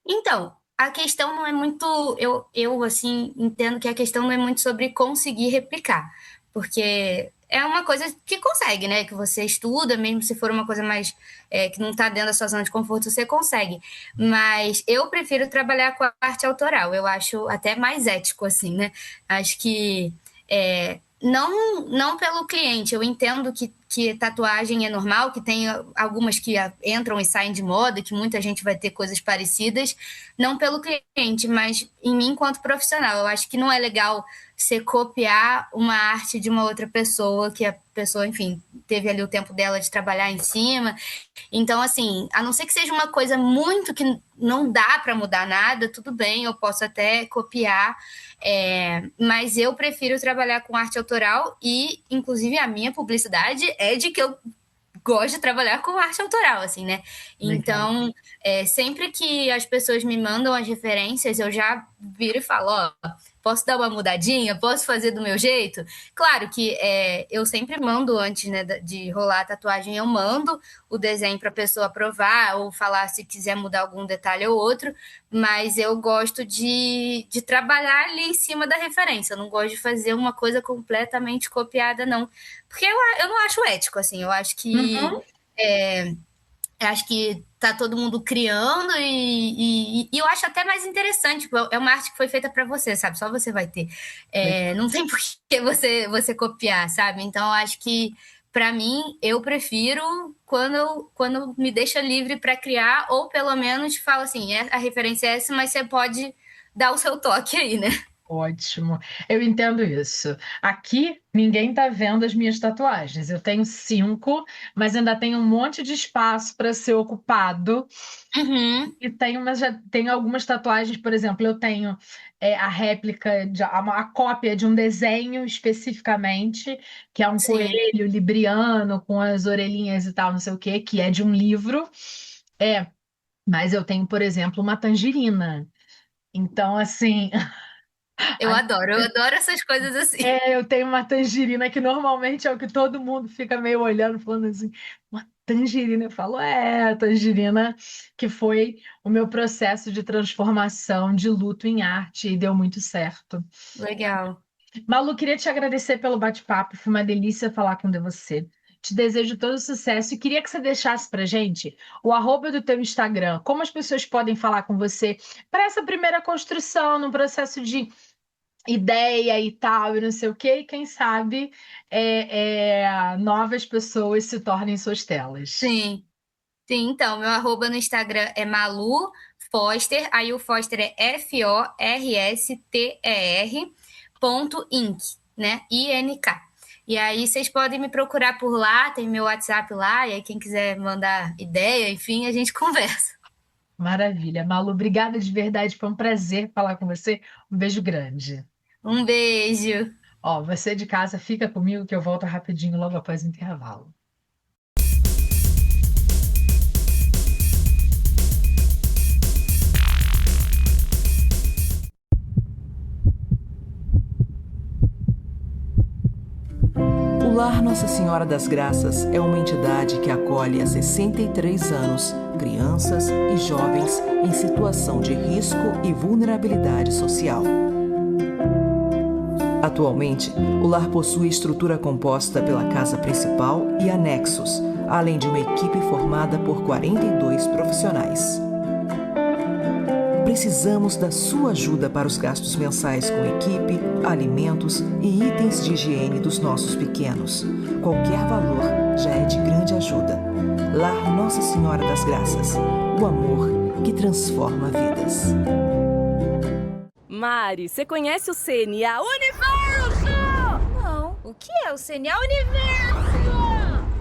Então, a questão não é muito. Eu, assim, entendo que a questão não é muito sobre conseguir replicar, porque é uma coisa que consegue, né? Que você estuda, mesmo se for uma coisa mais. Que não está dentro da sua zona de conforto, você consegue. Mas eu prefiro trabalhar com a arte autoral, eu acho até mais ético, assim, né? Acho que. Não pelo cliente, eu entendo que tatuagem é normal, que tem algumas que entram e saem de moda, que muita gente vai ter coisas parecidas, não pelo cliente, mas em mim enquanto profissional. Eu acho que não é legal você copiar uma arte de uma outra pessoa, que a pessoa, enfim, teve ali o tempo dela de trabalhar em cima. Então, assim, a não ser que seja uma coisa muito que não dá para mudar nada, tudo bem, eu posso até copiar, mas eu prefiro trabalhar com arte autoral e, inclusive, a minha publicidade é de que eu gosto de trabalhar com arte autoral, assim, né? Então, sempre que as pessoas me mandam as referências, eu já viro e falo, ó, posso dar uma mudadinha? Posso fazer do meu jeito? Claro que eu sempre mando antes, né, de rolar a tatuagem, eu mando o desenho para a pessoa aprovar ou falar se quiser mudar algum detalhe ou outro, mas eu gosto de trabalhar ali em cima da referência. Eu não gosto de fazer uma coisa completamente copiada, não. Porque eu não acho ético, assim. Eu acho que acho que tá todo mundo criando e eu acho até mais interessante. Tipo, é uma arte que foi feita para você, sabe? Só você vai ter. Não tem por que você copiar, sabe? Então, eu acho que, para mim, eu prefiro quando me deixa livre para criar, ou pelo menos fala assim: a referência é essa, mas você pode dar o seu toque aí, né? Ótimo, eu entendo isso. Aqui ninguém está vendo as minhas tatuagens. Eu tenho 5, mas ainda tenho um monte de espaço para ser ocupado. E tenho algumas tatuagens, por exemplo, eu tenho a réplica, a cópia de um desenho especificamente, que é um coelho libriano com as orelhinhas e tal, não sei o quê, que é de um livro. Mas eu tenho, por exemplo, uma tangerina. Então, assim. Eu adoro essas coisas assim. Eu tenho uma tangerina que normalmente é o que todo mundo fica meio olhando, falando assim, uma Tangerina. Eu falo, Tangerina, que foi o meu processo de transformação de luto em arte e deu muito certo. Legal. Malu, queria te agradecer pelo bate-papo, foi uma delícia falar com você. Te desejo todo sucesso e queria que você deixasse pra gente o arroba do teu Instagram, como as pessoas podem falar com você para essa primeira construção, no processo de ideia e tal, e não sei o quê, e quem sabe novas pessoas se tornem suas telas. Sim, então, meu arroba no Instagram é Malu Foster, aí o Foster é FORSTER.inc, né? INK. E aí vocês podem me procurar por lá, tem meu WhatsApp lá, e aí quem quiser mandar ideia, enfim, a gente conversa. Maravilha. Malu, obrigada de verdade, foi um prazer falar com você. Um beijo grande. Um beijo. Ó, você de casa, fica comigo que eu volto rapidinho logo após o intervalo. O Lar Nossa Senhora das Graças é uma entidade que acolhe há 63 anos crianças e jovens em situação de risco e vulnerabilidade social. Atualmente, o lar possui estrutura composta pela casa principal e anexos, além de uma equipe formada por 42 profissionais. Precisamos da sua ajuda para os gastos mensais com equipe, alimentos e itens de higiene dos nossos pequenos. Qualquer valor já é de grande ajuda. Lar Nossa Senhora das Graças, o amor que transforma vidas. Mari, você conhece o CNA Universo? Não, o que é o CNA Universo?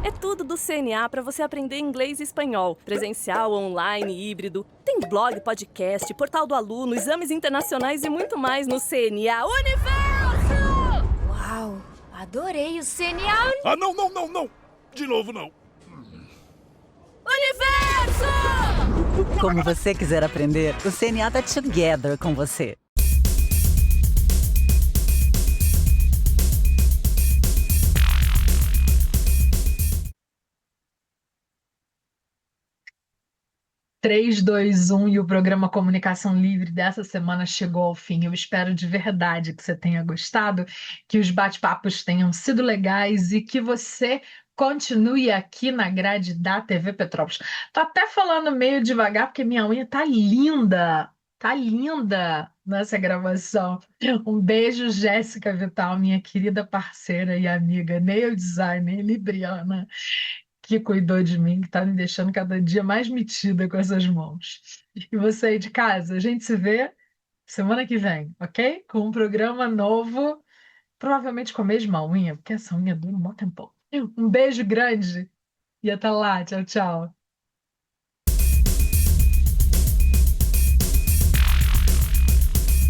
É tudo do CNA para você aprender inglês e espanhol. Presencial, online, híbrido. Tem blog, podcast, portal do aluno, exames internacionais e muito mais no CNA Universo! Uau, adorei o CNA Ah, não! De novo, não. Universo! Como você quiser aprender, o CNA tá together com você. Três, dois, 1 e o programa Comunicação Livre dessa semana chegou ao fim. Eu espero de verdade que você tenha gostado, que os bate-papos tenham sido legais e que você continue aqui na grade da TV Petrópolis. Tô até falando meio devagar porque minha unha tá linda nessa gravação. Um beijo, Jéssica Vital, minha querida parceira e amiga, nail designer libriana, que cuidou de mim, que está me deixando cada dia mais metida com essas mãos. E você aí de casa, a gente se vê semana que vem, ok? Com um programa novo, provavelmente com a mesma unha, porque essa unha dura um bom tempão. Um beijo grande e até lá. Tchau, tchau.